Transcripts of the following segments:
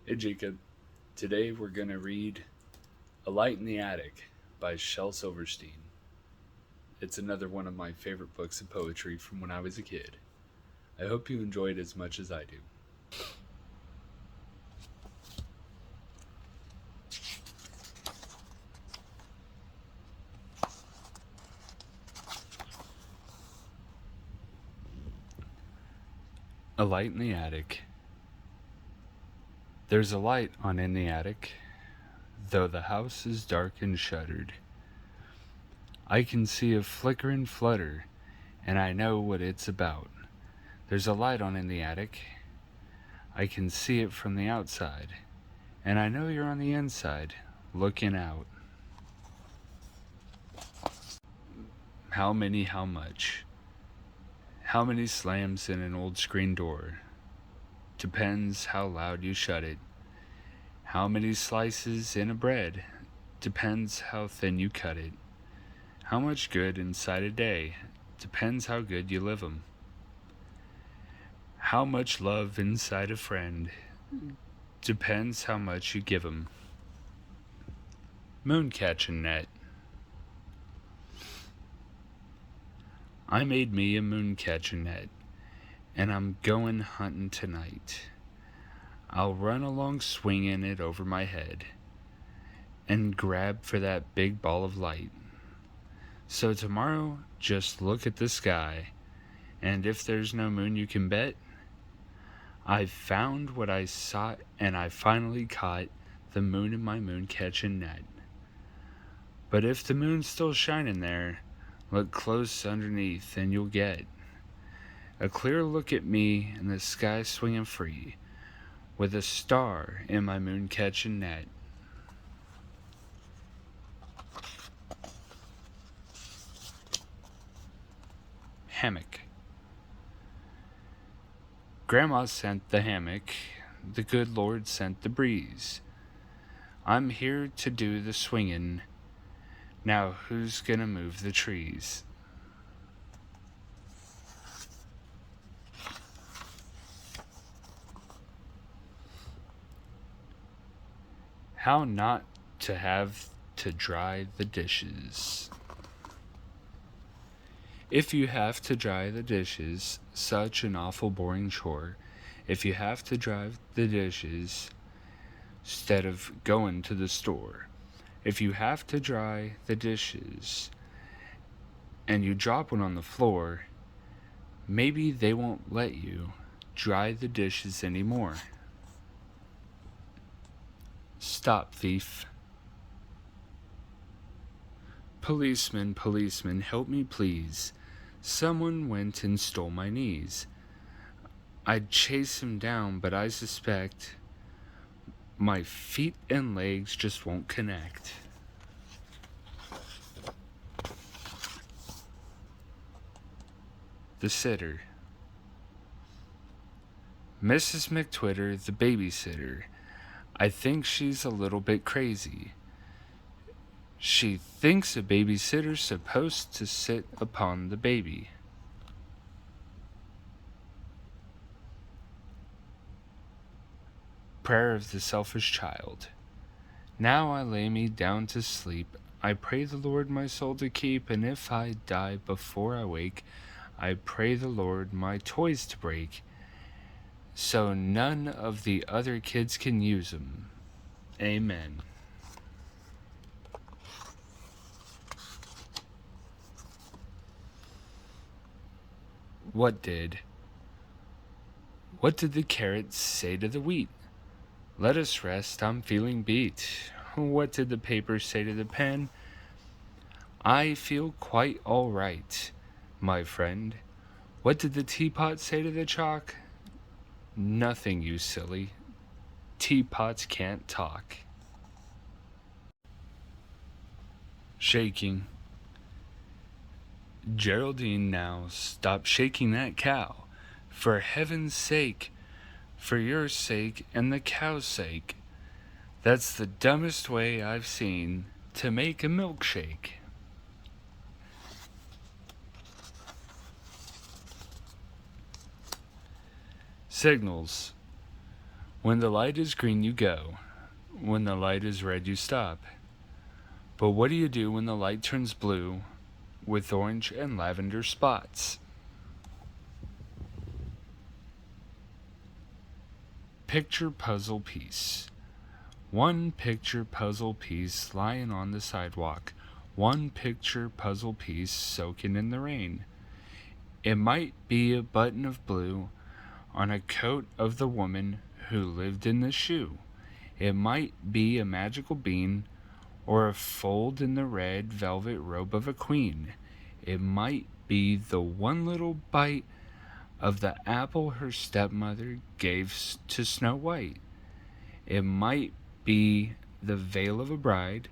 Hey Jacob, today we're going to read A Light in the Attic by Shel Silverstein. It's another one of my favorite books of poetry from when I was a kid. I hope you enjoy it as much as I do. A Light in the Attic. There's a light on in the attic, though the house is dark and shuttered. I can see a flicker and flutter, and I know what it's about. There's a light on in the attic. I can see it from the outside, and I know you're on the inside, looking out. How many, how much? How many slams in an old screen door? Depends how loud you shut it. How many slices in a bread? Depends how thin you cut it. How much good inside a day? Depends how good you live 'em. How much love inside a friend? Depends how much you give 'em. Moon catching net. I made me a moon catching net, and I'm going hunting tonight. I'll run along swinging it over my head and grab for that big ball of light. So tomorrow, just look at the sky, and if there's no moon you can bet, I've found what I sought and I finally caught the moon in my moon catching net. But if the moon's still shining there, look close underneath and you'll get a clear look at me in the sky swinging free, with a star in my moon catching net. Hammock. Grandma sent the hammock, the good Lord sent the breeze. I'm here to do the swingin', now who's gonna move the trees? How not to have to dry the dishes. If you have to dry the dishes, such an awful boring chore. If you have to dry the dishes, 'stead of going to the store. If you have to dry the dishes, and you drop one on the floor, maybe they won't let you dry the dishes anymore. Stop, thief. Policeman, policeman, help me please. Someone went and stole my knees. I'd chase him down, but I suspect my feet and legs just won't connect. The sitter. Mrs. McTwitter, the babysitter. I think she's a little bit crazy. She thinks a babysitter's supposed to sit upon the baby. Prayer of the Selfish Child. Now I lay me down to sleep. I pray the Lord my soul to keep, and if I die before I wake, I pray the Lord my toys to break, so none of the other kids can use 'em. Amen. What did? What did the carrot say to the wheat? Let us rest, I'm feeling beat. What did the paper say to the pen? I feel quite all right, my friend. What did the teapot say to the chalk? Nothing, you silly. Teapots can't talk. Shaking. Geraldine, now stop shaking that cow. For heaven's sake, for your sake and the cow's sake. That's the dumbest way I've seen to make a milkshake. Signals. When the light is green, you go. When the light is red, you stop. But what do you do when the light turns blue with orange and lavender spots? Picture puzzle piece. One picture puzzle piece lying on the sidewalk. One picture puzzle piece soaking in the rain. It might be a button of blue on a coat of the woman who lived in the shoe. It might be a magical bean or a fold in the red velvet robe of a queen. It might be the one little bite of the apple her stepmother gave to Snow White. It might be the veil of a bride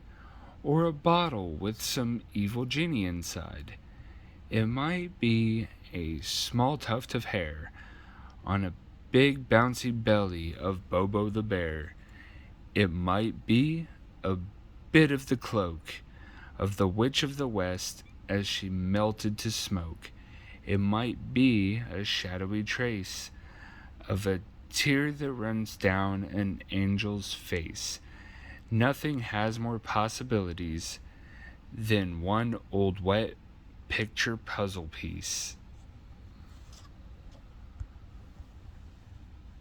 or a bottle with some evil genie inside. It might be a small tuft of hair on a big bouncy belly of Bobo the bear. It might be a bit of the cloak of the Witch of the West as she melted to smoke. It might be a shadowy trace of a tear that runs down an angel's face. Nothing has more possibilities than one old wet picture puzzle piece.